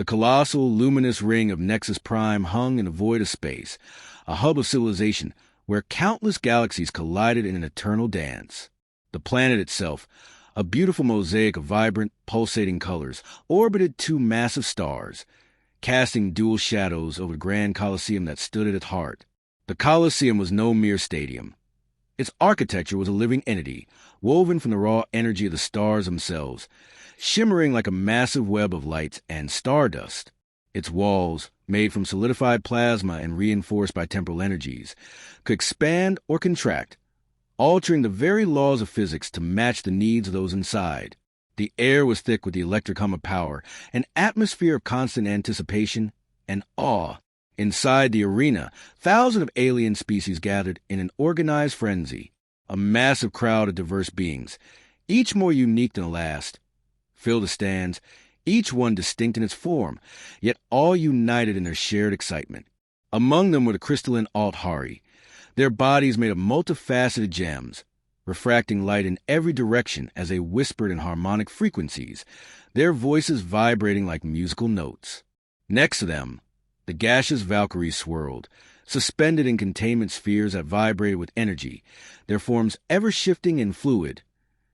The colossal, luminous ring of Nexus Prime hung in a void of space, a hub of civilization where countless galaxies collided in an eternal dance. The planet itself, a beautiful mosaic of vibrant, pulsating colors, orbited two massive stars, casting dual shadows over the grand Colosseum that stood at its heart. The Colosseum was no mere stadium. Its architecture was a living entity, woven from the raw energy of the stars themselves, shimmering like a massive web of lights and stardust. Its walls, made from solidified plasma and reinforced by temporal energies, could expand or contract, altering the very laws of physics to match the needs of those inside. The air was thick with the electric hum of power, an atmosphere of constant anticipation and awe. Inside the arena, thousands of alien species gathered in an organized frenzy. A massive crowd of diverse beings, each more unique than the last, filled the stands, each one distinct in its form, yet all united in their shared excitement. Among them were the crystalline Alt-Hari, their bodies made of multifaceted gems, refracting light in every direction as they whispered in harmonic frequencies, their voices vibrating like musical notes. Next to them, the gaseous Valkyries swirled, suspended in containment spheres that vibrated with energy, their forms ever-shifting and fluid,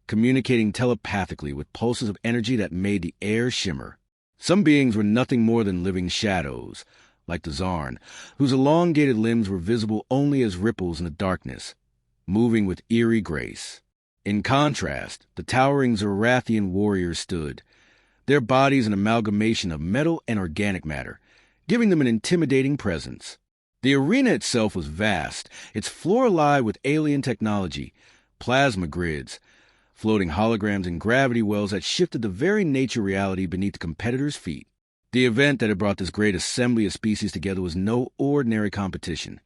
communicating telepathically with pulses of energy that made the air shimmer. Some beings were nothing more than living shadows, like the Zarn, whose elongated limbs were visible only as ripples in the darkness, moving with eerie grace. In contrast, the towering Zorathian warriors stood, their bodies an amalgamation of metal and organic matter, giving them an intimidating presence. The arena itself was vast, its floor alive with alien technology, plasma grids, floating holograms and gravity wells that shifted the very nature of reality beneath the competitors' feet. The event that had brought this great assembly of species together was no ordinary competition.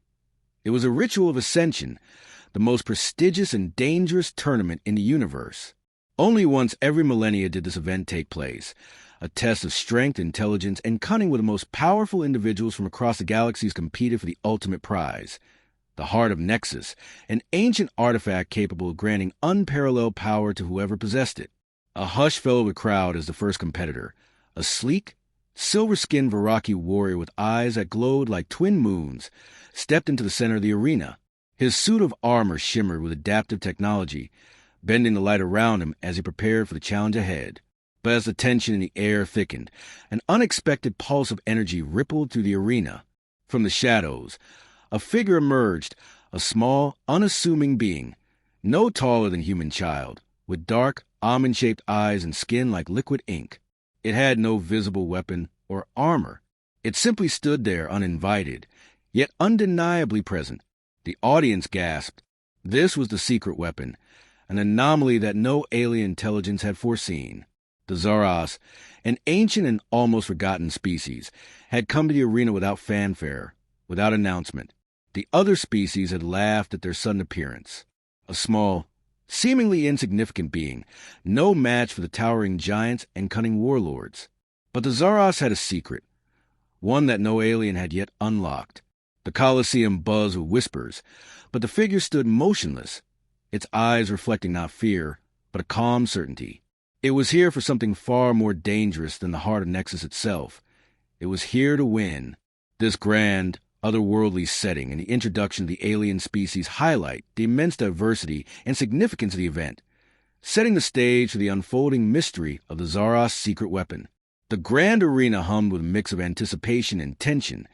It was a ritual of ascension, the most prestigious and dangerous tournament in the universe. Only once every millennia did this event take place, a test of strength, intelligence, and cunning where the most powerful individuals from across the galaxies competed for the ultimate prize, the Heart of Nexus, an ancient artifact capable of granting unparalleled power to whoever possessed it. A hush fell over the crowd as the first competitor, a sleek, silver-skinned Viraki warrior with eyes that glowed like twin moons, stepped into the center of the arena. His suit of armor shimmered with adaptive technology, bending the light around him as he prepared for the challenge ahead. But as the tension in the air thickened, an unexpected pulse of energy rippled through the arena. From the shadows, a figure emerged, a small, unassuming being, no taller than a human child, with dark, almond-shaped eyes and skin like liquid ink. It had no visible weapon or armor. It simply stood there uninvited, yet undeniably present. The audience gasped. This was the secret weapon, an anomaly that no alien intelligence had foreseen. The Zaras, an ancient and almost forgotten species, had come to the arena without fanfare, without announcement. The other species had laughed at their sudden appearance. A small, seemingly insignificant being, no match for the towering giants and cunning warlords. But the Zaras had a secret, one that no alien had yet unlocked. The Colosseum buzzed with whispers, but the figure stood motionless, its eyes reflecting not fear, but a calm certainty. It was here for something far more dangerous than the Heart of Nexus itself. It was here to win. This grand, otherworldly setting and the introduction of the alien species highlight the immense diversity and significance of the event, setting the stage for the unfolding mystery of the Zaras' secret weapon. The grand arena hummed with a mix of anticipation and tension,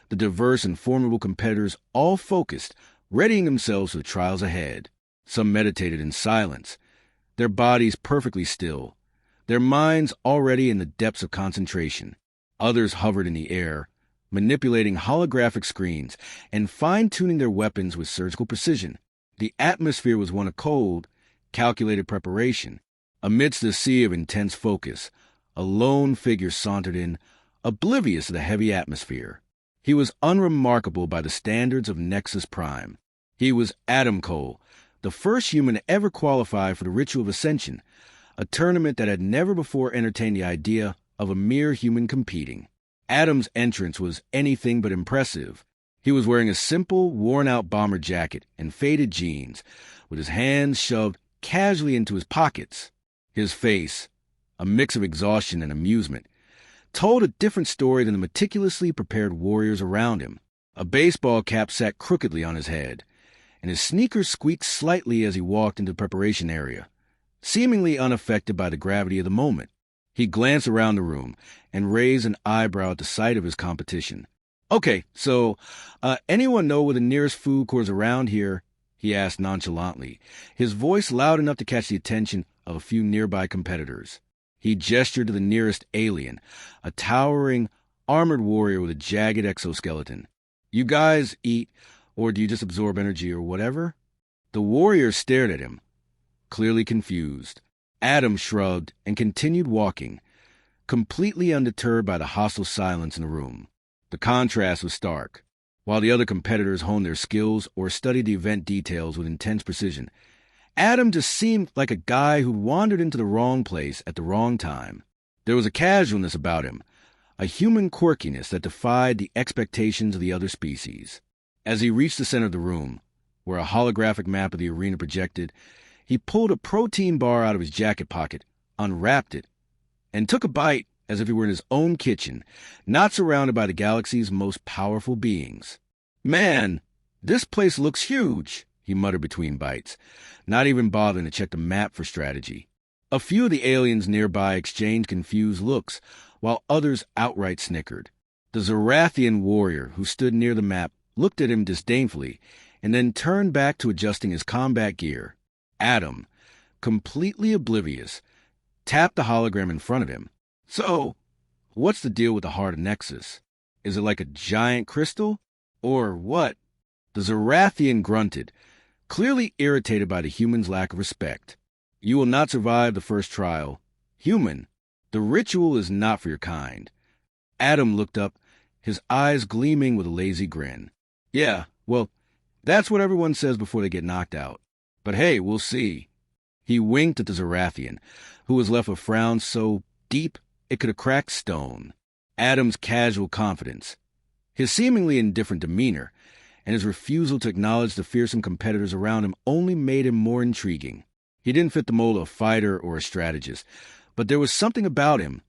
the diverse and formidable competitors all focused, readying themselves for the trials ahead. Some meditated in silence, their bodies perfectly still, their minds already in the depths of concentration. Others hovered in the air, manipulating holographic screens and fine-tuning their weapons with surgical precision. The atmosphere was one of cold, calculated preparation. Amidst the sea of intense focus, a lone figure sauntered in, oblivious of the heavy atmosphere. He was unremarkable by the standards of Nexus Prime. He was Adam Cole, the first human to ever qualify for the Ritual of Ascension, a tournament that had never before entertained the idea of a mere human competing. Adam's entrance was anything but impressive. He was wearing a simple, worn-out bomber jacket and faded jeans, with his hands shoved casually into his pockets. His face, a mix of exhaustion and amusement, told a different story than the meticulously prepared warriors around him. A baseball cap sat crookedly on his head, and his sneakers squeaked slightly as he walked into the preparation area, seemingly unaffected by the gravity of the moment. He glanced around the room and raised an eyebrow at the sight of his competition. "Okay, so, anyone know where the nearest food court is around here?" he asked nonchalantly, his voice loud enough to catch the attention of a few nearby competitors. He gestured to the nearest alien, a towering, armored warrior with a jagged exoskeleton. "You guys eat, or do you just absorb energy or whatever?" The warrior stared at him, clearly confused. Adam shrugged and continued walking, completely undeterred by the hostile silence in the room. The contrast was stark. While the other competitors honed their skills or studied the event details with intense precision, Adam just seemed like a guy who wandered into the wrong place at the wrong time. There was a casualness about him, a human quirkiness that defied the expectations of the other species. As he reached the center of the room, where a holographic map of the arena projected, he pulled a protein bar out of his jacket pocket, unwrapped it, and took a bite as if he were in his own kitchen, not surrounded by the galaxy's most powerful beings. "Man, this place looks huge," he muttered between bites, not even bothering to check the map for strategy. A few of the aliens nearby exchanged confused looks, while others outright snickered. The Zorathian warrior who stood near the map looked at him disdainfully and then turned back to adjusting his combat gear. Adam, completely oblivious, tapped the hologram in front of him. "So, what's the deal with the heart of Nexus? Is it like a giant crystal? Or what?" The Zorathian grunted, clearly irritated by the human's lack of respect. "You will not survive the first trial. Human, the ritual is not for your kind." Adam looked up, his eyes gleaming with a lazy grin. "Yeah, well, that's what everyone says before they get knocked out. But hey, we'll see." He winked at the Zorathian, who was left a frown so deep it could have cracked stone. Adam's casual confidence, his seemingly indifferent demeanor, and his refusal to acknowledge the fearsome competitors around him only made him more intriguing. He didn't fit the mold of a fighter or a strategist, but there was something about him,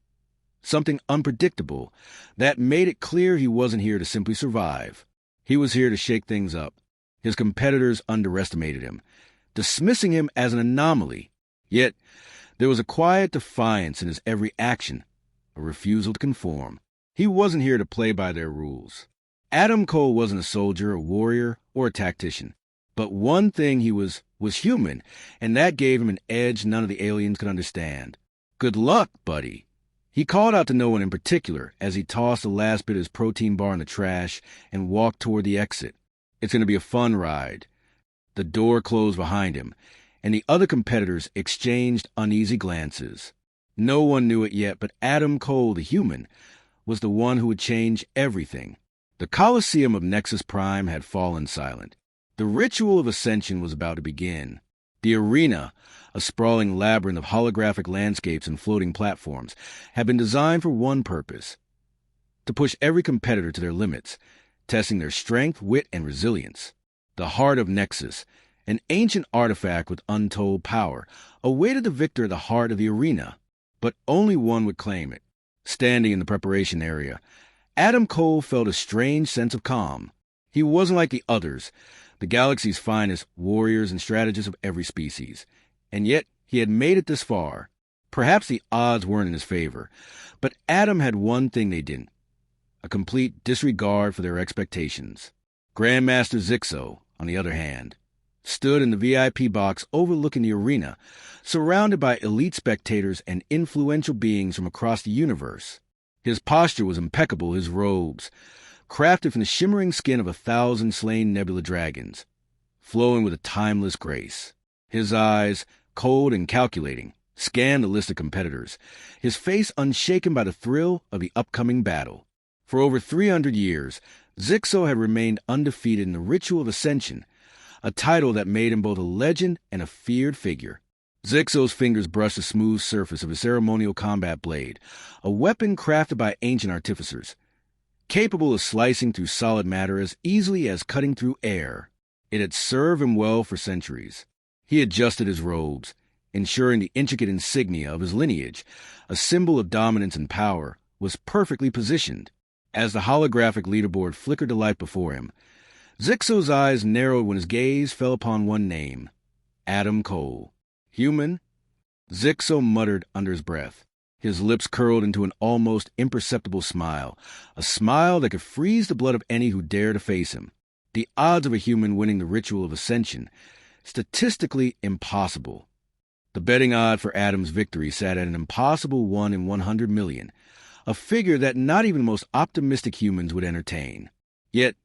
something unpredictable, that made it clear he wasn't here to simply survive. He was here to shake things up. His competitors underestimated him, dismissing him as an anomaly. Yet there was a quiet defiance in his every action, a refusal to conform. He wasn't here to play by their rules. Adam Cole wasn't a soldier, a warrior, or a tactician. But one thing he was human, and that gave him an edge none of the aliens could understand. "Good luck, buddy." He called out to no one in particular as he tossed the last bit of his protein bar in the trash and walked toward the exit. "It's going to be a fun ride." The door closed behind him, and the other competitors exchanged uneasy glances. No one knew it yet, but Adam Cole, the human, was the one who would change everything. The Colosseum of Nexus Prime had fallen silent. The ritual of ascension was about to begin. The arena, a sprawling labyrinth of holographic landscapes and floating platforms, had been designed for one purpose: to push every competitor to their limits, testing their strength, wit, and resilience. The heart of Nexus, an ancient artifact with untold power, awaited the victor at the heart of the arena, but only one would claim it. Standing in the preparation area, Adam Cole felt a strange sense of calm. He wasn't like the others, the galaxy's finest warriors and strategists of every species, and yet he had made it this far. Perhaps the odds weren't in his favor, but Adam had one thing they didn't: a complete disregard for their expectations. Grandmaster Zixo, on the other hand, stood in the VIP box overlooking the arena, surrounded by elite spectators and influential beings from across the universe. His posture was impeccable, his robes, crafted from the shimmering skin of 1,000 slain nebula dragons, flowing with a timeless grace. His eyes, cold and calculating, scanned the list of competitors, his face unshaken by the thrill of the upcoming battle. For over 300 years, Zixo had remained undefeated in the Ritual of Ascension, a title that made him both a legend and a feared figure. Zixo's fingers brushed the smooth surface of his ceremonial combat blade, a weapon crafted by ancient artificers, capable of slicing through solid matter as easily as cutting through air. It had served him well for centuries. He adjusted his robes, ensuring the intricate insignia of his lineage, a symbol of dominance and power, was perfectly positioned. As the holographic leaderboard flickered to life before him, Zixo's eyes narrowed when his gaze fell upon one name: Adam Cole. Human? Zixo muttered under his breath. His lips curled into an almost imperceptible smile, a smile that could freeze the blood of any who dare to face him. The odds of a human winning the ritual of ascension, statistically impossible. The betting odd for Adam's victory sat at an impossible 1 in 100 million, a figure that not even the most optimistic humans would entertain. Yet,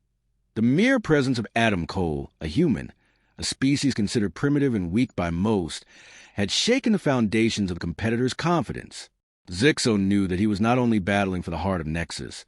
the mere presence of Adam Cole, a human, a species considered primitive and weak by most, had shaken the foundations of the competitor's confidence. Zixo knew that he was not only battling for the heart of Nexus,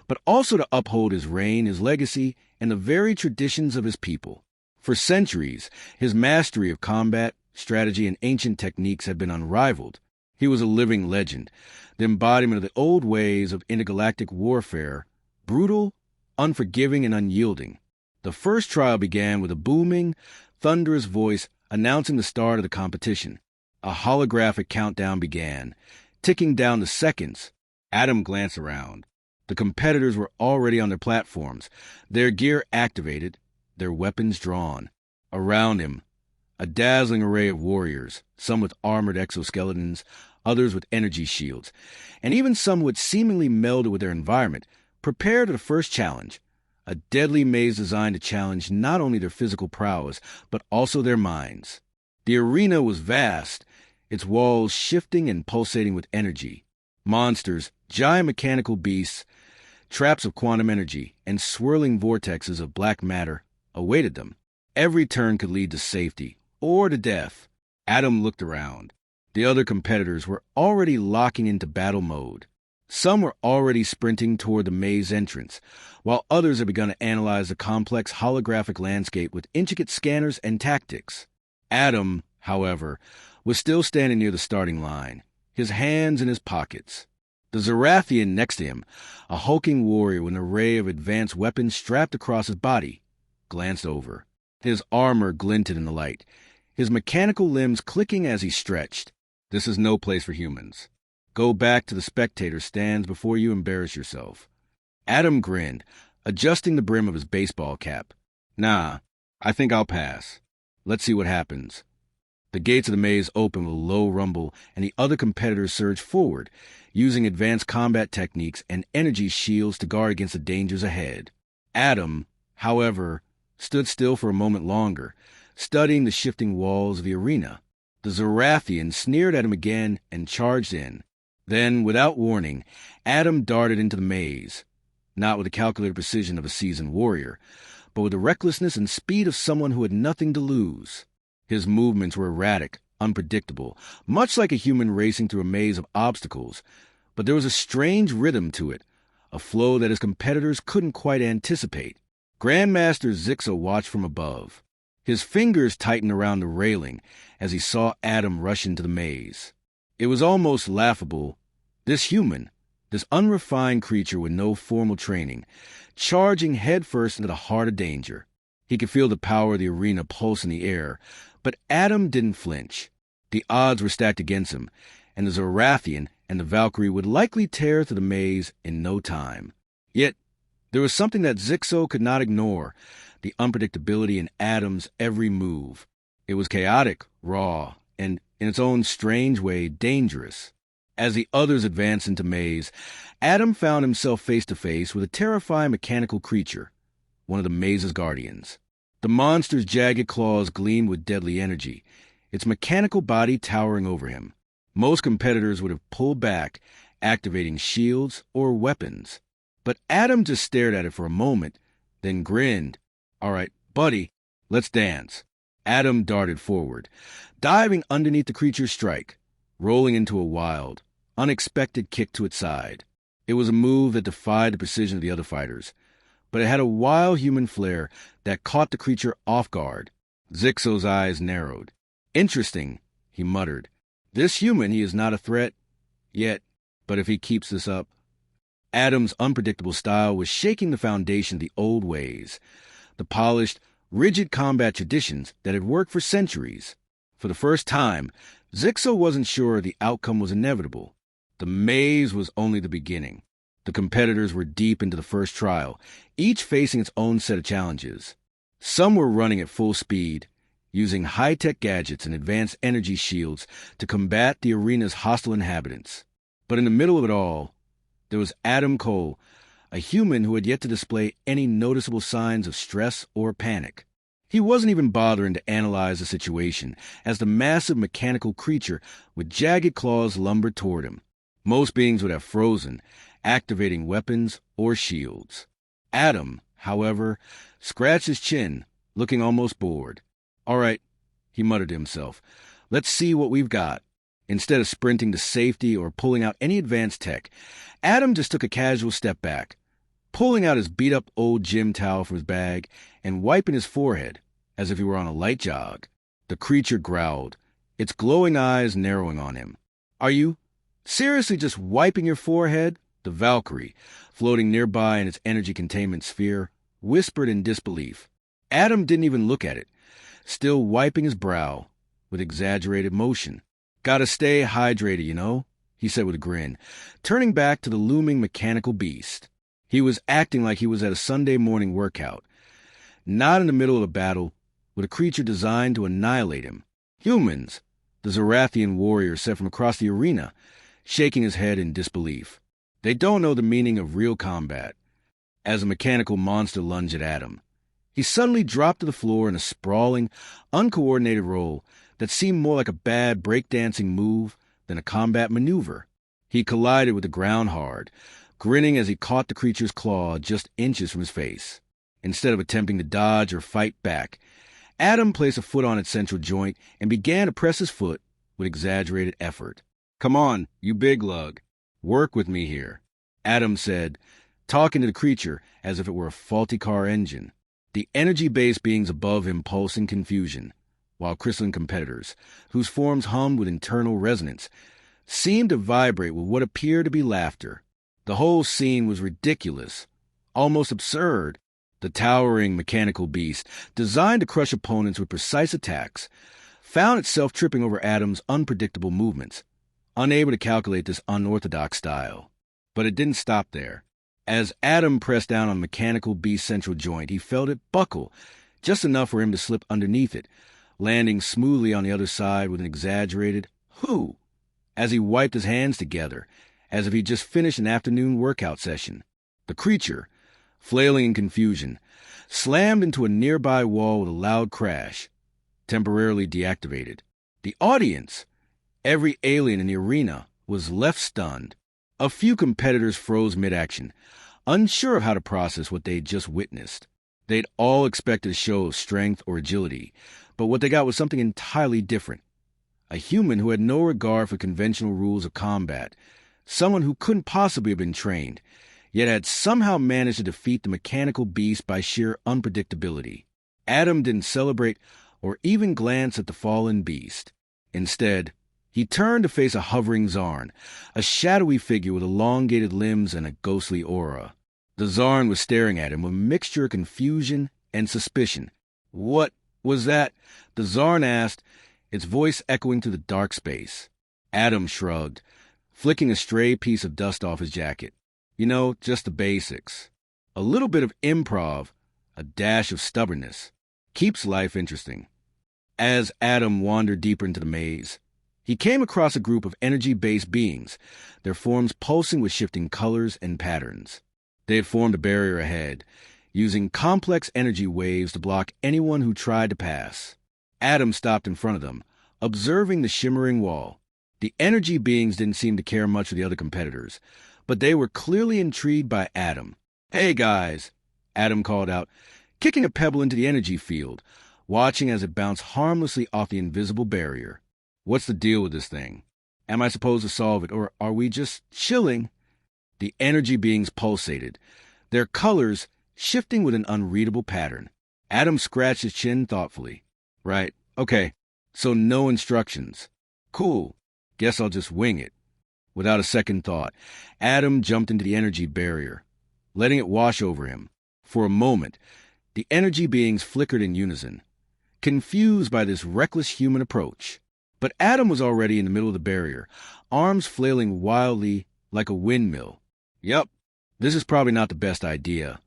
but also to uphold his reign, his legacy, and the very traditions of his people. For centuries, his mastery of combat, strategy, and ancient techniques had been unrivaled. He was a living legend, the embodiment of the old ways of intergalactic warfare, brutal, unforgiving, and unyielding. The first trial began with a booming, thunderous voice announcing the start of the competition. A holographic countdown began, ticking down the seconds. Adam glanced around. The competitors were already on their platforms, their gear activated, their weapons drawn. Around him, a dazzling array of warriors, some with armored exoskeletons, others with energy shields, and even some who had seemingly melded with their environment, prepared for the first challenge, a deadly maze designed to challenge not only their physical prowess, but also their minds. The arena was vast, its walls shifting and pulsating with energy. Monsters, giant mechanical beasts, traps of quantum energy, and swirling vortexes of black matter awaited them. Every turn could lead to safety or to death. Adam looked around. The other competitors were already locking into battle mode. Some were already sprinting toward the maze entrance, while others had begun to analyze the complex holographic landscape with intricate scanners and tactics. Adam, however, was still standing near the starting line, his hands in his pockets. The Zarathian next to him, a hulking warrior with an array of advanced weapons strapped across his body, glanced over. His armor glinted in the light, his mechanical limbs clicking as he stretched. This is no place for humans. Go back to the spectator stands before you embarrass yourself. Adam grinned, adjusting the brim of his baseball cap. Nah, I think I'll pass. Let's see what happens. The gates of the maze opened with a low rumble, and the other competitors surged forward, using advanced combat techniques and energy shields to guard against the dangers ahead. Adam, however, stood still for a moment longer, studying the shifting walls of the arena. The Zarathian sneered at him again and charged in. Then, without warning, Adam darted into the maze, not with the calculated precision of a seasoned warrior, but with the recklessness and speed of someone who had nothing to lose. His movements were erratic, unpredictable, much like a human racing through a maze of obstacles, but there was a strange rhythm to it, a flow that his competitors couldn't quite anticipate. Grandmaster Zixo watched from above. His fingers tightened around the railing as he saw Adam rush into the maze. It was almost laughable. This human, this unrefined creature with no formal training, charging headfirst into the heart of danger. He could feel the power of the arena pulse in the air, but Adam didn't flinch. The odds were stacked against him, and the Zarathian and the Valkyrie would likely tear through the maze in no time. Yet, there was something that Zixo could not ignore, the unpredictability in Adam's every move. It was chaotic, raw, and, in its own strange way, dangerous. As the others advanced into maze, Adam found himself face to face with a terrifying mechanical creature, one of the maze's guardians. The monster's jagged claws gleamed with deadly energy, its mechanical body towering over him. Most competitors would have pulled back, activating shields or weapons. But Adam just stared at it for a moment, then grinned. All right, buddy, let's dance. Adam darted forward, diving underneath the creature's strike, rolling into a wild, unexpected kick to its side. It was a move that defied the precision of the other fighters, but it had a wild human flair that caught the creature off guard. Zixo's eyes narrowed. Interesting, he muttered. This human, he is not a threat yet, but if he keeps this up... Adam's unpredictable style was shaking the foundation of the old ways, the polished, rigid combat traditions that had worked for centuries. For the first time, Zixo wasn't sure the outcome was inevitable. The The maze was only the beginning. The competitors were deep into the first trial, each facing its own set of challenges. Some were running at full speed, using high-tech gadgets and advanced energy shields to combat the arena's hostile inhabitants. But in the middle of it all, there was Adam Cole, a human who had yet to display any noticeable signs of stress or panic. He wasn't even bothering to analyze the situation as the massive mechanical creature with jagged claws lumbered toward him. Most beings would have frozen, activating weapons or shields. Adam, however, scratched his chin, looking almost bored. "All right," he muttered to himself. "Let's see what we've got." Instead of sprinting to safety or pulling out any advanced tech, Adam just took a casual step back, pulling out his beat-up old gym towel from his bag and wiping his forehead as if he were on a light jog. The creature growled, its glowing eyes narrowing on him. "Are you seriously just wiping your forehead?" The Valkyrie, floating nearby in its energy containment sphere, whispered in disbelief. Adam didn't even look at it, still wiping his brow with exaggerated motion. "Gotta stay hydrated, you know," he said with a grin, turning back to the looming mechanical beast. He was acting like he was at a Sunday morning workout, not in the middle of a battle with a creature designed to annihilate him. "Humans," the Zarathian warrior said from across the arena, shaking his head in disbelief. "They don't know the meaning of real combat." As a mechanical monster lunged at Adam, he suddenly dropped to the floor in a sprawling, uncoordinated roll that seemed more like a bad breakdancing move than a combat maneuver. He collided with the ground hard, grinning as he caught the creature's claw just inches from his face. Instead of attempting to dodge or fight back, Adam placed a foot on its central joint and began to press his foot with exaggerated effort. "Come on, you big lug. Work with me here," Adam said, talking to the creature as if it were a faulty car engine. The energy-based beings above him pulsed in confusion, while crystalline competitors, whose forms hummed with internal resonance, seemed to vibrate with what appeared to be laughter. The whole scene was ridiculous, almost absurd. The towering mechanical beast, designed to crush opponents with precise attacks, found itself tripping over Adam's unpredictable movements, unable to calculate this unorthodox style. But it didn't stop there. As Adam pressed down on mechanical beast's central joint, he felt it buckle, just enough for him to slip underneath it, landing smoothly on the other side with an exaggerated "hoo" as he wiped his hands together, as if he'd just finished an afternoon workout session. The creature, flailing in confusion, slammed into a nearby wall with a loud crash, temporarily deactivated. The audience, every alien in the arena, was left stunned. A few competitors froze mid-action, unsure of how to process what they'd just witnessed. They'd all expected a show of strength or agility, but what they got was something entirely different. A human who had no regard for conventional rules of combat, someone who couldn't possibly have been trained, yet had somehow managed to defeat the mechanical beast by sheer unpredictability. Adam didn't celebrate or even glance at the fallen beast. Instead, he turned to face a hovering Zarn, a shadowy figure with elongated limbs and a ghostly aura. The Zarn was staring at him with a mixture of confusion and suspicion. "What was that?" the Zarn asked, its voice echoing through the dark space. Adam shrugged, flicking a stray piece of dust off his jacket. "You know, just the basics. A little bit of improv, a dash of stubbornness. Keeps life interesting." As Adam wandered deeper into the maze, he came across a group of energy-based beings, their forms pulsing with shifting colors and patterns. They had formed a barrier ahead, using complex energy waves to block anyone who tried to pass. Adam stopped in front of them, observing the shimmering wall. The energy beings didn't seem to care much for the other competitors, but they were clearly intrigued by Adam. "Hey, guys," Adam called out, kicking a pebble into the energy field, watching as it bounced harmlessly off the invisible barrier. "What's the deal with this thing? Am I supposed to solve it, or are we just chilling?" The energy beings pulsated, their colors shifting with an unreadable pattern. Adam scratched his chin thoughtfully. "Right, okay, so no instructions. Cool, guess I'll just wing it." Without a second thought, Adam jumped into the energy barrier, letting it wash over him. For a moment, the energy beings flickered in unison, confused by this reckless human approach. But Adam was already in the middle of the barrier, arms flailing wildly like a windmill. "Yup, this is probably not the best idea.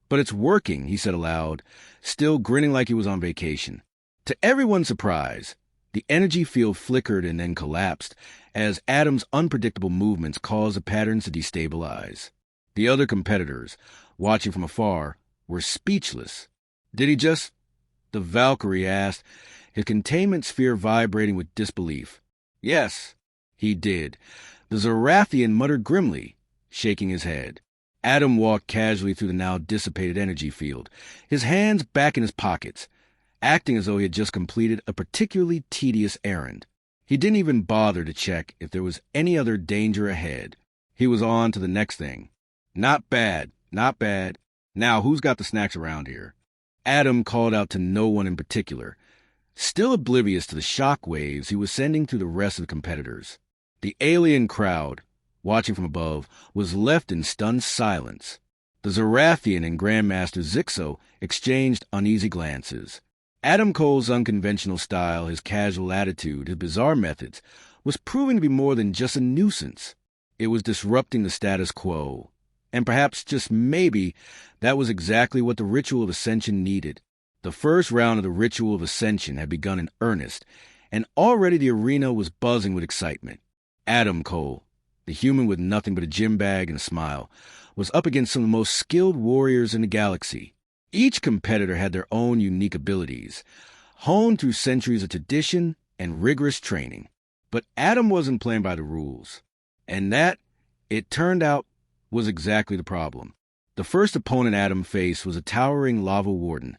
But it's working," he said aloud, still grinning like he was on vacation. To everyone's surprise, the energy field flickered and then collapsed as Adam's unpredictable movements caused the patterns to destabilize. The other competitors, watching from afar, were speechless. "Did he just—" the Valkyrie asked, his containment sphere vibrating with disbelief. "Yes, he did." The Zorathian muttered grimly, shaking his head. Adam walked casually through the now dissipated energy field, his hands back in his pockets, acting as though he had just completed a particularly tedious errand. He didn't even bother to check if there was any other danger ahead. He was on to the next thing. "Not bad, not bad. Now, who's got the snacks around here?" Adam called out to no one in particular, still oblivious to the shock waves he was sending through the rest of the competitors. The alien crowd, watching from above, was left in stunned silence. The Zorathian and Grandmaster Zixo exchanged uneasy glances. Adam Cole's unconventional style, his casual attitude, his bizarre methods, was proving to be more than just a nuisance. It was disrupting the status quo. And perhaps, just maybe, that was exactly what the ritual of ascension needed. The first round of the ritual of ascension had begun in earnest, and already the arena was buzzing with excitement. Adam Cole, the human with nothing but a gym bag and a smile, was up against some of the most skilled warriors in the galaxy. Each competitor had their own unique abilities, honed through centuries of tradition and rigorous training. But Adam wasn't playing by the rules. And that, it turned out, was exactly the problem. The first opponent Adam faced was a towering lava warden,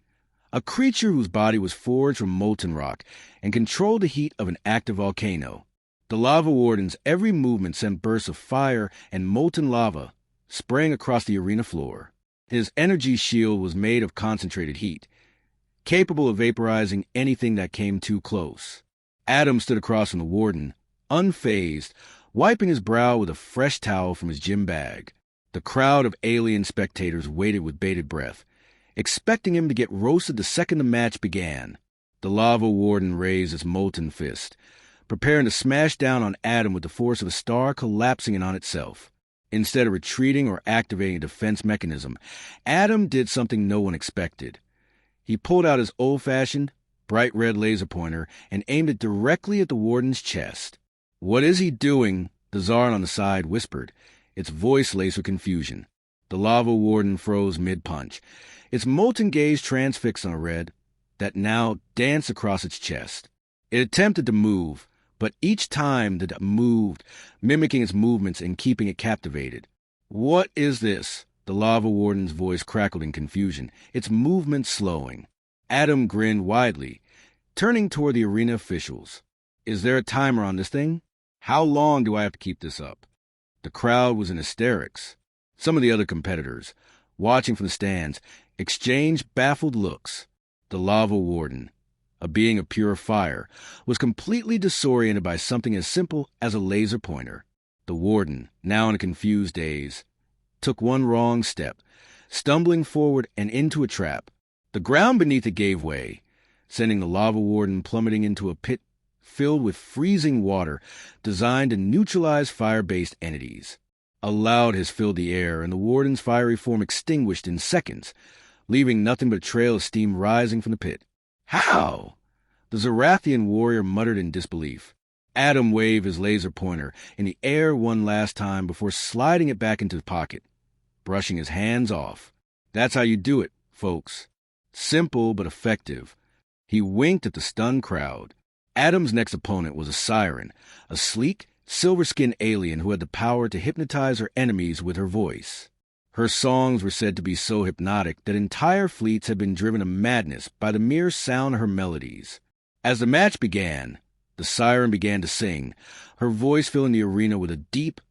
a creature whose body was forged from molten rock and controlled the heat of an active volcano. The lava warden's every movement sent bursts of fire and molten lava spraying across the arena floor. His energy shield was made of concentrated heat, capable of vaporizing anything that came too close. Adam stood across from the warden, unfazed, wiping his brow with a fresh towel from his gym bag. The crowd of alien spectators waited with bated breath, expecting him to get roasted the second the match began. The lava warden raised his molten fist, preparing to smash down on Adam with the force of a star collapsing in on itself. Instead of retreating or activating a defense mechanism, Adam did something no one expected. He pulled out his old-fashioned, bright red laser pointer and aimed it directly at the warden's chest. "What is he doing?" the Czar on the side whispered, its voice laced with confusion. The lava warden froze mid-punch, its molten gaze transfixed on a red that now danced across its chest. It attempted to move, but each time that it moved, mimicking its movements and keeping it captivated. "What is this?" The lava warden's voice crackled in confusion, its movements slowing. Adam grinned widely, turning toward the arena officials. "Is there a timer on this thing? How long do I have to keep this up?" The crowd was in hysterics. Some of the other competitors, watching from the stands, exchanged baffled looks. The lava warden, a being of pure fire, was completely disoriented by something as simple as a laser pointer. The warden, now in a confused daze, took one wrong step, stumbling forward and into a trap. The ground beneath it gave way, sending the lava warden plummeting into a pit filled with freezing water designed to neutralize fire-based entities. A loud hiss filled the air, and the warden's fiery form extinguished in seconds, leaving nothing but a trail of steam rising from the pit. "How?" The Zorathian warrior muttered in disbelief. Adam waved his laser pointer in the air one last time before sliding it back into his pocket, brushing his hands off. "That's how you do it, folks. Simple but effective." He winked at the stunned crowd. Adam's next opponent was a siren, a sleek, silver-skinned alien who had the power to hypnotize her enemies with her voice. Her songs were said to be so hypnotic that entire fleets had been driven to madness by the mere sound of her melodies. As the match began, the siren began to sing, her voice filling the arena with a deep,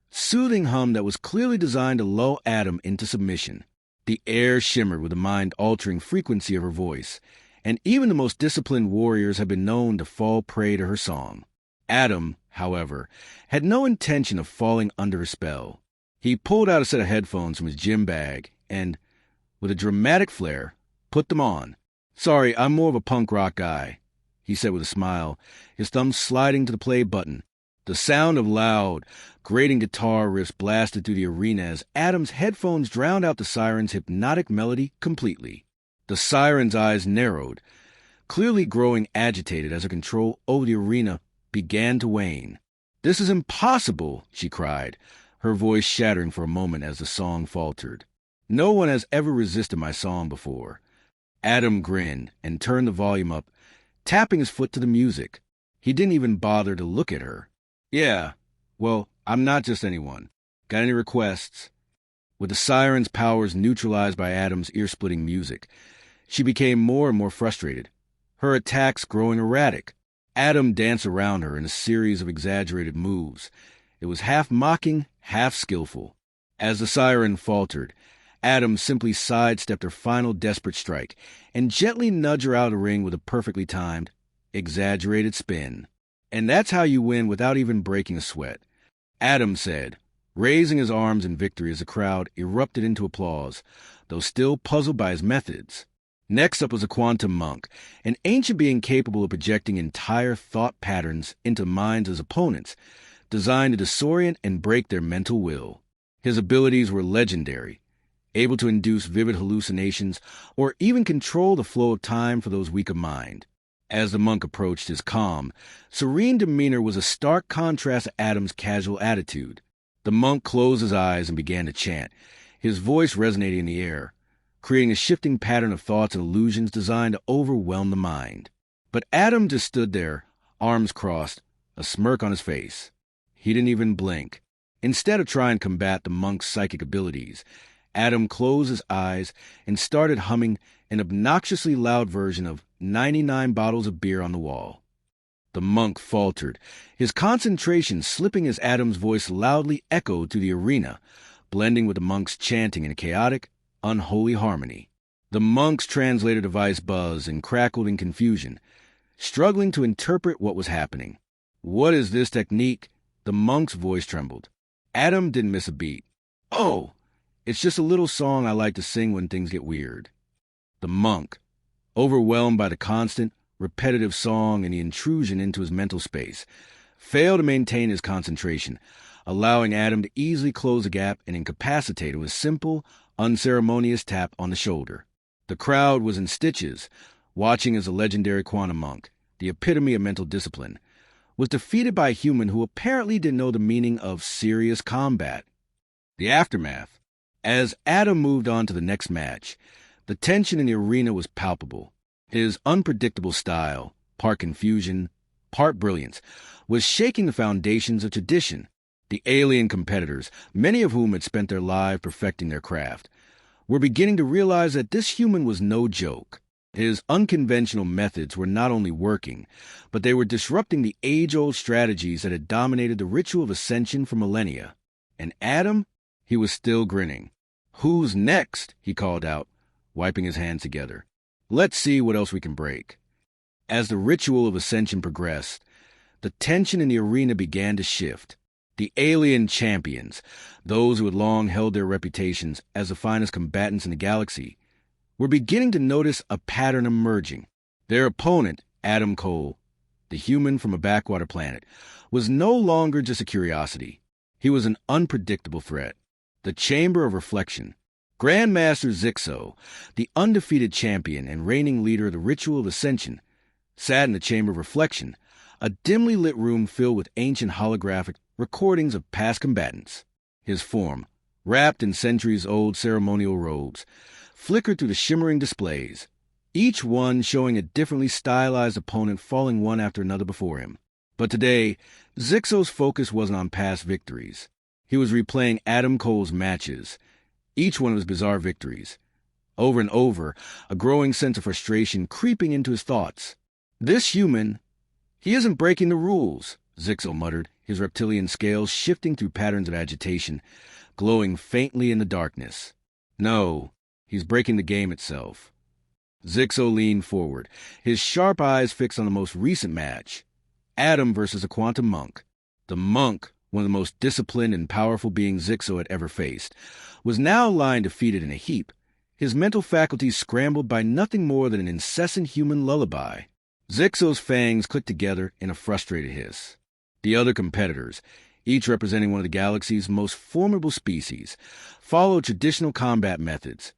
soothing hum that was clearly designed to lull Adam into submission. The air shimmered with the mind-altering frequency of her voice, and even the most disciplined warriors had been known to fall prey to her song. Adam, however, had no intention of falling under her spell. He pulled out a set of headphones from his gym bag and, with a dramatic flair, put them on. "Sorry, I'm more of a punk rock guy," he he said with a smile, his thumb sliding to the play button. The sound of loud, grating guitar riffs blasted through the arena as Adam's headphones drowned out the siren's hypnotic melody completely. The siren's eyes narrowed, clearly growing agitated as her control over the arena began to wane. "This is impossible," she cried, her voice shattering for a moment as the song faltered. "No one has ever resisted my song before." Adam grinned and turned the volume up, tapping his foot to the music. He didn't even bother to look at her. "Yeah, well, I'm not just anyone. Got any requests?" With the siren's powers neutralized by Adam's ear-splitting music, she became more and more frustrated, her attacks growing erratic. Adam danced around her in a series of exaggerated moves. It was half mocking, half skillful. As the siren faltered, Adam simply sidestepped her final desperate strike and gently nudged her out of the ring with a perfectly timed, exaggerated spin. "And that's how you win without even breaking a sweat," Adam said, raising his arms in victory as the crowd erupted into applause, though still puzzled by his methods. Next up was a quantum monk, an ancient being capable of projecting entire thought patterns into minds of his opponents, designed to disorient and break their mental will. His abilities were legendary, able to induce vivid hallucinations or even control the flow of time for those weak of mind. As the monk approached, his calm, serene demeanor was a stark contrast to Adam's casual attitude. The monk closed his eyes and began to chant, his voice resonating in the air, creating a shifting pattern of thoughts and illusions designed to overwhelm the mind. But Adam just stood there, arms crossed, a smirk on his face. He didn't even blink. Instead of trying to combat the monk's psychic abilities, Adam closed his eyes and started humming an obnoxiously loud version of 99 bottles of beer on the wall. The monk faltered, his concentration slipping as Adam's voice loudly echoed through the arena, blending with the monk's chanting in a chaotic, unholy harmony. The monk's translator device buzzed and crackled in confusion, struggling to interpret what was happening. "What is this technique?" The monk's voice trembled. Adam didn't miss a beat. "Oh, it's just a little song I like to sing when things get weird." The monk, overwhelmed by the constant, repetitive song and the intrusion into his mental space, failed to maintain his concentration, allowing Adam to easily close the gap and incapacitate him with a simple, unceremonious tap on the shoulder. The crowd was in stitches, watching as the legendary quantum monk, the epitome of mental discipline, was defeated by a human who apparently didn't know the meaning of serious combat. The aftermath. As Adam moved on to the next match, the tension in the arena was palpable. His unpredictable style, part confusion, part brilliance, was shaking the foundations of tradition. The alien competitors, many of whom had spent their lives perfecting their craft, were beginning to realize that this human was no joke. His unconventional methods were not only working, but they were disrupting the age-old strategies that had dominated the ritual of ascension for millennia. And Adam, he was still grinning. "Who's next?" he called out, wiping his hands together. "Let's see what else we can break." As the ritual of ascension progressed, the tension in the arena began to shift. The alien champions, those who had long held their reputations as the finest combatants in the galaxy, were beginning to notice a pattern emerging. Their opponent, Adam Cole, the human from a backwater planet, was no longer just a curiosity. He was an unpredictable threat. The Chamber of Reflection. Grandmaster Zixo, the undefeated champion and reigning leader of the Ritual of Ascension, sat in the Chamber of Reflection, a dimly lit room filled with ancient holographic recordings of past combatants. His form, wrapped in centuries-old ceremonial robes, flickered through the shimmering displays, each one showing a differently stylized opponent falling one after another before him. But today, Zixo's focus wasn't on past victories. He was replaying Adam Cole's matches, each one of his bizarre victories. Over and over, a growing sense of frustration creeping into his thoughts. "This human, he isn't breaking the rules," Zixo muttered, his reptilian scales shifting through patterns of agitation, glowing faintly in the darkness. "No, he's breaking the game itself." Zixo leaned forward, his sharp eyes fixed on the most recent match. Adam versus a quantum monk. The monk, one of the most disciplined and powerful beings Zixo had ever faced, was now lying defeated in a heap, his mental faculties scrambled by nothing more than an incessant human lullaby. Zixo's fangs clicked together in a frustrated hiss. The other competitors, each representing one of the galaxy's most formidable species, followed traditional combat methods,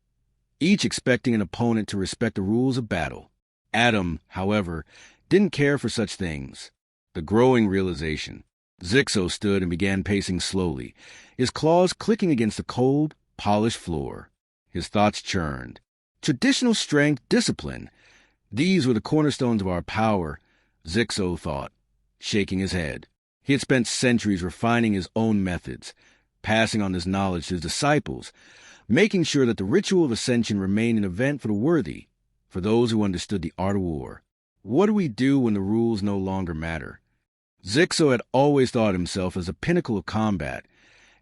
each expecting an opponent to respect the rules of battle. Adam, however, didn't care for such things. The growing realization. Zixo stood and began pacing slowly, his claws clicking against the cold, polished floor. His thoughts churned. Traditional strength, discipline. These were the cornerstones of our power, Zixo thought, shaking his head. He had spent centuries refining his own methods, passing on this knowledge to his disciples, making sure that the ritual of ascension remained an event for the worthy, for those who understood the art of war. What do we do when the rules no longer matter? Zixo had always thought himself as the pinnacle of combat,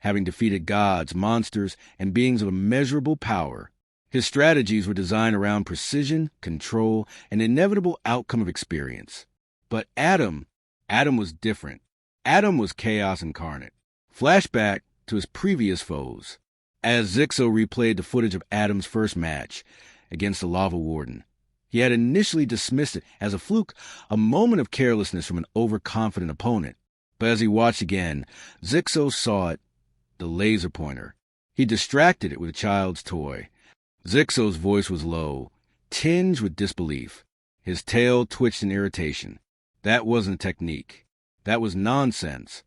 having defeated gods, monsters, and beings of immeasurable power. His strategies were designed around precision, control, and inevitable outcome of experience. But Adam was different. Adam was chaos incarnate. Flashback to his previous foes. As Zixo replayed the footage of Adam's first match against the Lava Warden, he had initially dismissed it as a fluke, a moment of carelessness from an overconfident opponent. But as he watched again, Zixo saw it, the laser pointer. He distracted it with a child's toy. Zixo's voice was low, tinged with disbelief. His tail twitched in irritation. That wasn't technique. That was nonsense.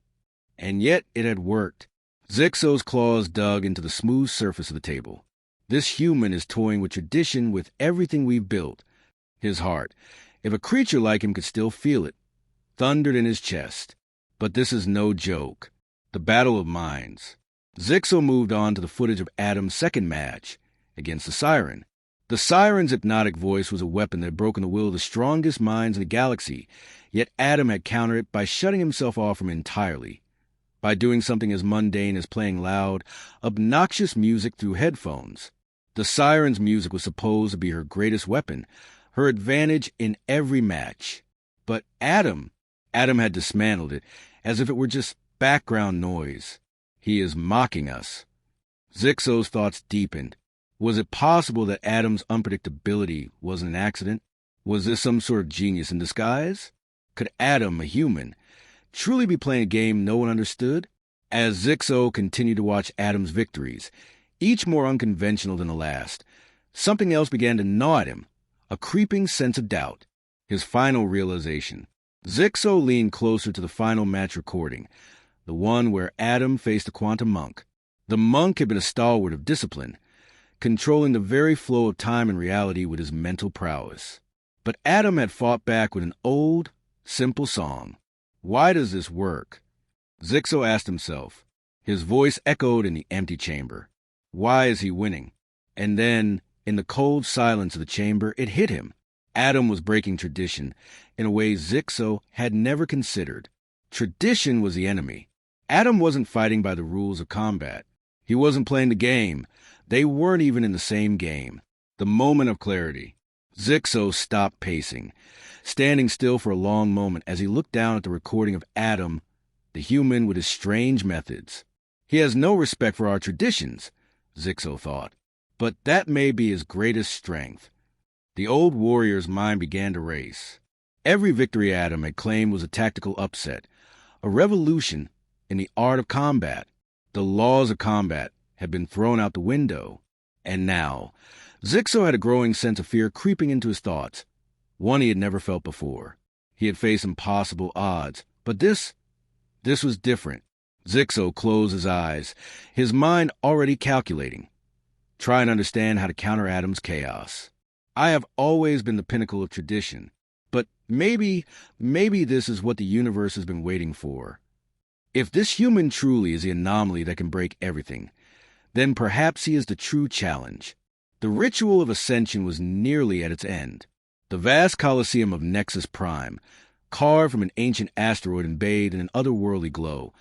And yet it had worked. Zixo's claws dug into the smooth surface of the table. This human is toying with tradition, with everything we've built. His heart, if a creature like him could still feel it, thundered in his chest. But this is no joke. The battle of minds. Zixo moved on to the footage of Adam's second match against the Siren. The Siren's hypnotic voice was a weapon that had broken the will of the strongest minds in the galaxy, yet Adam had countered it by shutting himself off from it entirely, by doing something as mundane as playing loud, obnoxious music through headphones. The Siren's music was supposed to be her greatest weapon, her advantage in every match. But Adam had dismantled it as if it were just background noise. He is mocking us. Zixo's thoughts deepened. Was it possible that Adam's unpredictability wasn't an accident? Was this some sort of genius in disguise? Could Adam, a human, truly be playing a game no one understood? As Zixo continued to watch Adam's victories, each more unconventional than the last, something else began to gnaw at him, a creeping sense of doubt. His final realization. Zixo leaned closer to the final match recording, the one where Adam faced the quantum monk. The monk had been a stalwart of discipline, controlling the very flow of time and reality with his mental prowess. But Adam had fought back with an old, simple song. Why does this work? Zixo asked himself. His voice echoed in the empty chamber. Why is he winning? And then, in the cold silence of the chamber, it hit him. Adam was breaking tradition in a way Zixo had never considered. Tradition was the enemy. Adam wasn't fighting by the rules of combat. He wasn't playing the game. They weren't even in the same game. The moment of clarity. Zixo stopped pacing, standing still for a long moment as he looked down at the recording of Adam, the human with his strange methods. He has no respect for our traditions, Zixo thought. But that may be his greatest strength. The old warrior's mind began to race. Every victory Adam had claimed was a tactical upset, a revolution in the art of combat. The laws of combat had been thrown out the window. And now, Zixo had a growing sense of fear creeping into his thoughts, one he had never felt before. He had faced impossible odds, but this was different. Zixo closed his eyes, his mind already calculating, trying to understand how to counter Adam's chaos. I have always been the pinnacle of tradition, but maybe this is what the universe has been waiting for. If this human truly is the anomaly that can break everything, then perhaps he is the true challenge. The ritual of ascension was nearly at its end. The vast coliseum of Nexus Prime, carved from an ancient asteroid and bathed in an otherworldly glow,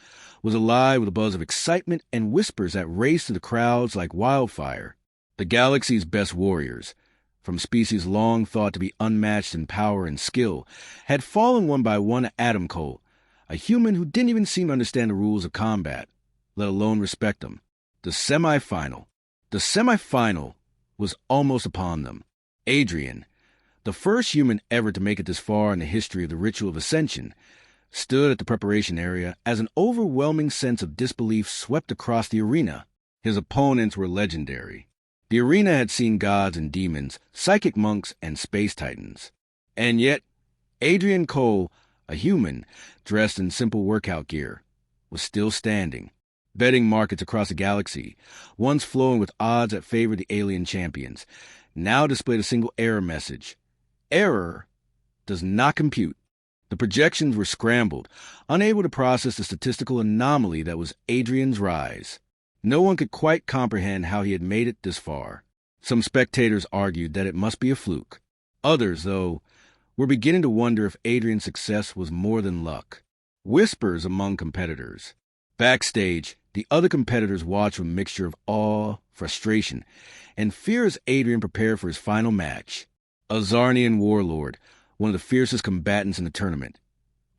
was alive with a buzz of excitement and whispers that raced through the crowds like wildfire. The galaxy's best warriors, from species long thought to be unmatched in power and skill, had fallen one by one at Adam Cole, a human who didn't even seem to understand the rules of combat, let alone respect them. The semifinal was almost upon them. Adrian, The first human ever to make it this far in the history of the ritual of ascension, stood at the preparation area as an overwhelming sense of disbelief swept across the arena. His opponents were legendary. The arena had seen gods and demons, psychic monks, and space titans. And yet, Adrian Cole, a human, dressed in simple workout gear, was still standing. Betting markets across the galaxy, once flowing with odds that favored the alien champions, now displayed a single error message. Error does not compute. The projections were scrambled, unable to process the statistical anomaly that was Adrian's rise. No one could quite comprehend how he had made it this far. Some spectators argued that it must be a fluke. Others, though, were beginning to wonder if Adrian's success was more than luck. Whispers among competitors. Backstage, the other competitors watched with a mixture of awe, frustration, and fear as Adrian prepared for his final match. A Zarnian warlord, one of the fiercest combatants in the tournament,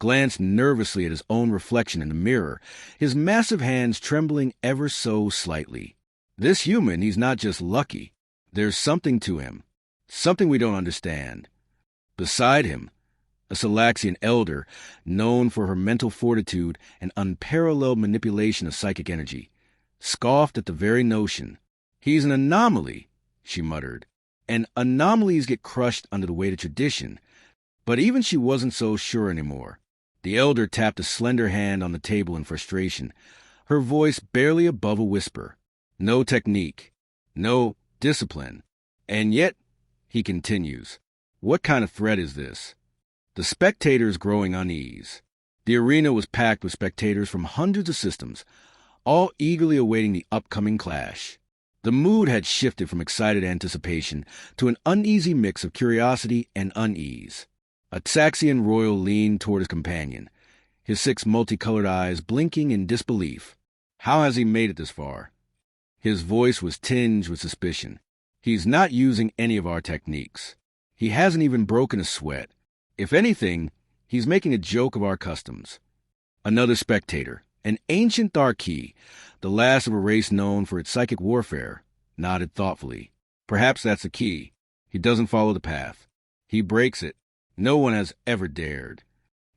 glanced nervously at his own reflection in the mirror, his massive hands trembling ever so slightly. This human, he's not just lucky. There's something to him, something we don't understand. Beside him, a Salaxian elder, known for her mental fortitude and unparalleled manipulation of psychic energy, scoffed at the very notion. He's an anomaly, she muttered, and anomalies get crushed under the weight of tradition. But even she wasn't so sure anymore. The elder tapped a slender hand on the table in frustration, her voice barely above a whisper. No technique, no discipline. And yet, he continues, what kind of threat is this? The spectators growing unease. The arena was packed with spectators from hundreds of systems, all eagerly awaiting the upcoming clash. The mood had shifted from excited anticipation to an uneasy mix of curiosity and unease. A Saxian royal leaned toward his companion, his 6 multicolored eyes blinking in disbelief. How has he made it this far? His voice was tinged with suspicion. He's not using any of our techniques. He hasn't even broken a sweat. If anything, he's making a joke of our customs. Another spectator, an ancient Tharkee, the last of a race known for its psychic warfare, nodded thoughtfully. Perhaps that's the key. He doesn't follow the path. He breaks it. No one has ever dared.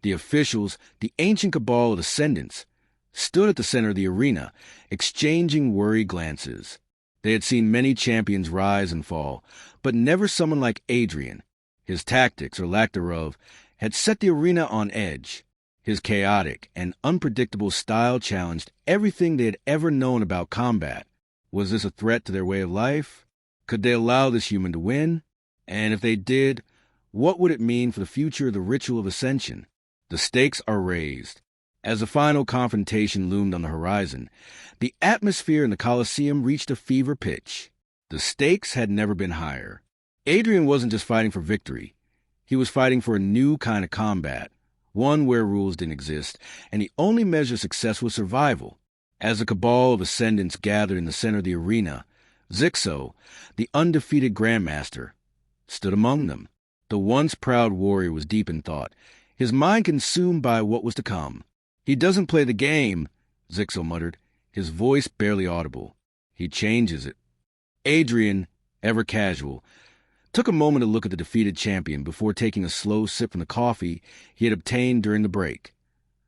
The officials, the ancient cabal of descendants, stood at the center of the arena, exchanging worried glances. They had seen many champions rise and fall, but never someone like Adrian. His tactics, or lack thereof, had set the arena on edge. His chaotic and unpredictable style challenged everything they had ever known about combat. Was this a threat to their way of life? Could they allow this human to win? And if they did, what would it mean for the future of the ritual of ascension? The stakes are raised. As the final confrontation loomed on the horizon, the atmosphere in the Colosseum reached a fever pitch. The stakes had never been higher. Adrian wasn't just fighting for victory. He was fighting for a new kind of combat, one where rules didn't exist, and the only measure of success was survival. As the cabal of ascendants gathered in the center of the arena, Zixo, the undefeated Grandmaster, stood among them. The once proud warrior was deep in thought, his mind consumed by what was to come. He doesn't play the game, Zixo muttered, his voice barely audible. He changes it. Adrian, ever casual, took a moment to look at the defeated champion before taking a slow sip from the coffee he had obtained during the break.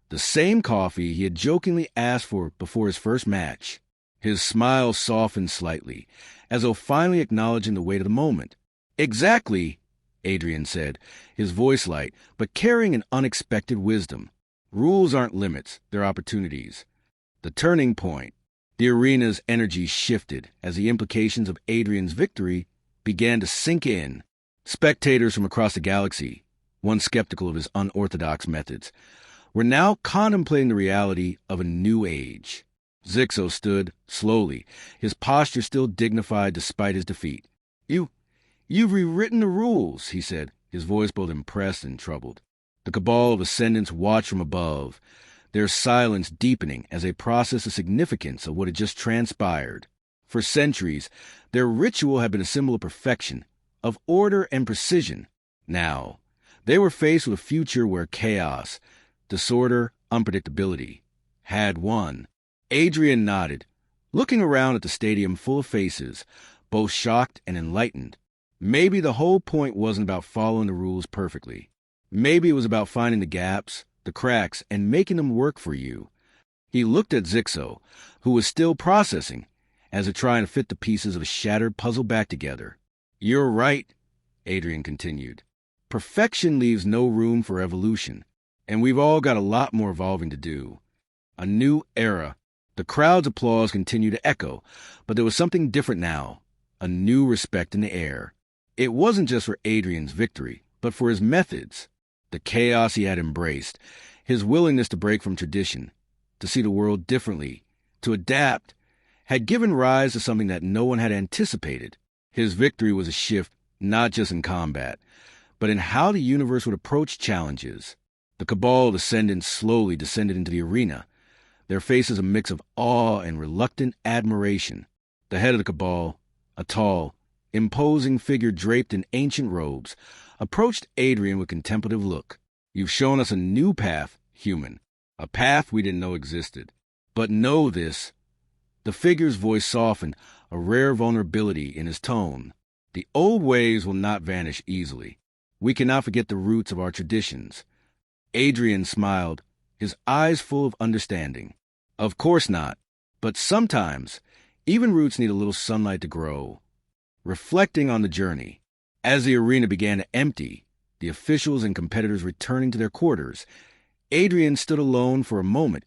The same coffee he had jokingly asked for before his first match. His smile softened slightly, as though finally acknowledging the weight of the moment. Exactly, Adrian said, his voice light, but carrying an unexpected wisdom. Rules aren't limits, they're opportunities. The turning point. The arena's energy shifted as the implications of Adrian's victory began to sink in. Spectators from across the galaxy, once skeptical of his unorthodox methods, were now contemplating the reality of a new age. Zixo stood, slowly, his posture still dignified despite his defeat. You've rewritten the rules, he said, his voice both impressed and troubled. The cabal of ascendants watched from above, their silence deepening as they processed the significance of what had just transpired. For centuries, their ritual had been a symbol of perfection, of order and precision. Now, they were faced with a future where chaos, disorder, unpredictability had won. Adrian nodded, looking around at the stadium full of faces, both shocked and enlightened. Maybe the whole point wasn't about following the rules perfectly. Maybe it was about finding the gaps, the cracks, and making them work for you. He looked at Zixo, who was still processing, as if trying to fit the pieces of a shattered puzzle back together. "You're right," Adrian continued. "Perfection leaves no room for evolution, and we've all got a lot more evolving to do. A new era." The crowd's applause continued to echo, but there was something different now, a new respect in the air. It wasn't just for Adrian's victory, but for his methods, the chaos he had embraced, his willingness to break from tradition, to see the world differently, to adapt, had given rise to something that no one had anticipated. His victory was a shift not just in combat, but in how the universe would approach challenges. The Cabal descendants slowly descended into the arena, their faces a mix of awe and reluctant admiration. The head of the Cabal, a tall, imposing figure draped in ancient robes, approached Adrian with contemplative look. "You've shown us a new path, human, a path we didn't know existed. But know this." The figure's voice softened, a rare vulnerability in his tone. "The old ways will not vanish easily. We cannot forget the roots of our traditions." Adrian smiled, his eyes full of understanding. "Of course not. But sometimes, even roots need a little sunlight to grow." Reflecting on the journey, as the arena began to empty, the officials and competitors returning to their quarters, Adrian stood alone for a moment,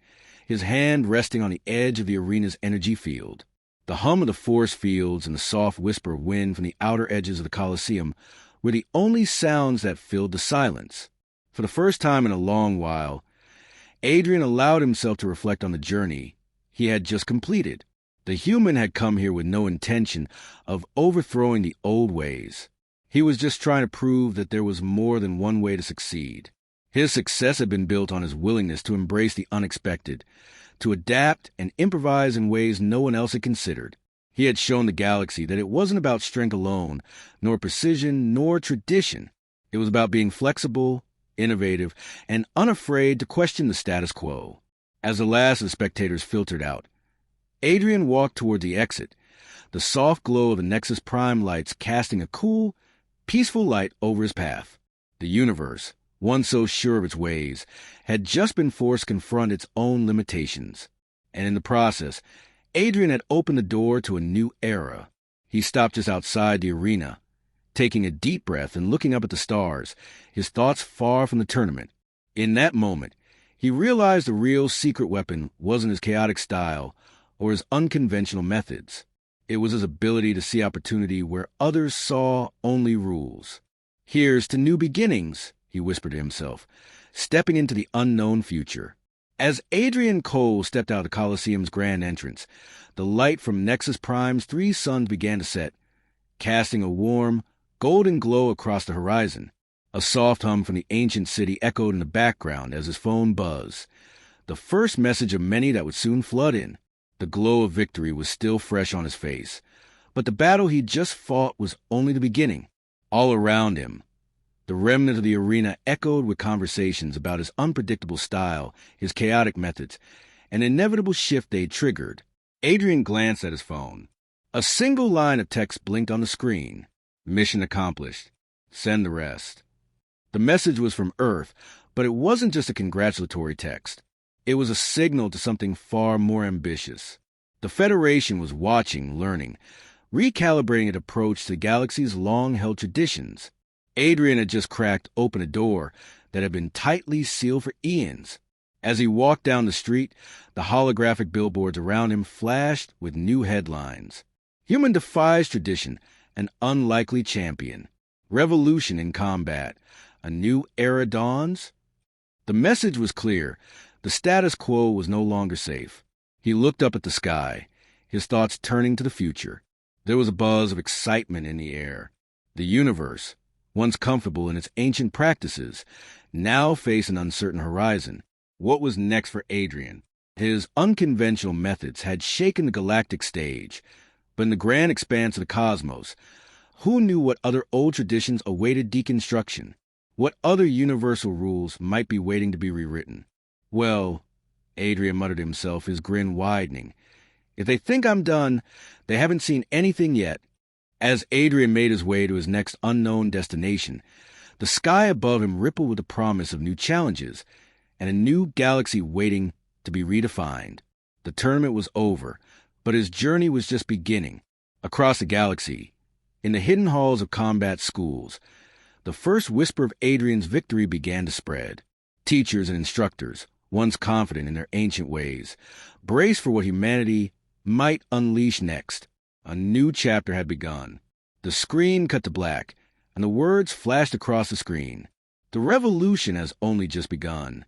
his hand resting on the edge of the arena's energy field. The hum of the force fields and the soft whisper of wind from the outer edges of the Colosseum were the only sounds that filled the silence. For the first time in a long while, Adrian allowed himself to reflect on the journey he had just completed. The human had come here with no intention of overthrowing the old ways. He was just trying to prove that there was more than one way to succeed. His success had been built on his willingness to embrace the unexpected, to adapt and improvise in ways no one else had considered. He had shown the galaxy that it wasn't about strength alone, nor precision, nor tradition. It was about being flexible, innovative, and unafraid to question the status quo. As the last of the spectators filtered out, Adrian walked toward the exit, the soft glow of the Nexus Prime lights casting a cool, peaceful light over his path. The universe, once so sure of its ways, had just been forced to confront its own limitations. And in the process, Adrian had opened the door to a new era. He stopped just outside the arena, taking a deep breath and looking up at the stars, his thoughts far from the tournament. In that moment, he realized the real secret weapon wasn't his chaotic style or his unconventional methods. It was his ability to see opportunity where others saw only rules. "Here's to new beginnings," he whispered to himself, stepping into the unknown future. As Adrian Cole stepped out of the Colosseum's grand entrance, the light from Nexus Prime's 3 suns began to set, casting a warm, golden glow across the horizon. A soft hum from the ancient city echoed in the background as his phone buzzed, the first message of many that would soon flood in. The glow of victory was still fresh on his face, but the battle he'd just fought was only the beginning. All around him, the remnant of the arena echoed with conversations about his unpredictable style, his chaotic methods, an inevitable shift they'd triggered. Adrian glanced at his phone. A single line of text blinked on the screen. "Mission accomplished. Send the rest." The message was from Earth, but it wasn't just a congratulatory text. It was a signal to something far more ambitious. The Federation was watching, learning, recalibrating its approach to the galaxy's long-held traditions. Adrian had just cracked open a door that had been tightly sealed for eons. As he walked down the street, the holographic billboards around him flashed with new headlines. "Human defies tradition, an unlikely champion. Revolution in combat. A new era dawns." The message was clear. The status quo was no longer safe. He looked up at the sky, his thoughts turning to the future. There was a buzz of excitement in the air. The universe, once comfortable in its ancient practices, now faced an uncertain horizon. What was next for Adrian? His unconventional methods had shaken the galactic stage, but in the grand expanse of the cosmos, who knew what other old traditions awaited deconstruction? What other universal rules might be waiting to be rewritten? "Well," Adrian muttered to himself, his grin widening, "if they think I'm done, they haven't seen anything yet." As Adrian made his way to his next unknown destination, the sky above him rippled with the promise of new challenges and a new galaxy waiting to be redefined. The tournament was over, but his journey was just beginning. Across the galaxy, in the hidden halls of combat schools, the first whisper of Adrian's victory began to spread. Teachers and instructors, once confident in their ancient ways, braced for what humanity might unleash next. A new chapter had begun. The screen cut to black, and the words flashed across the screen. The revolution has only just begun.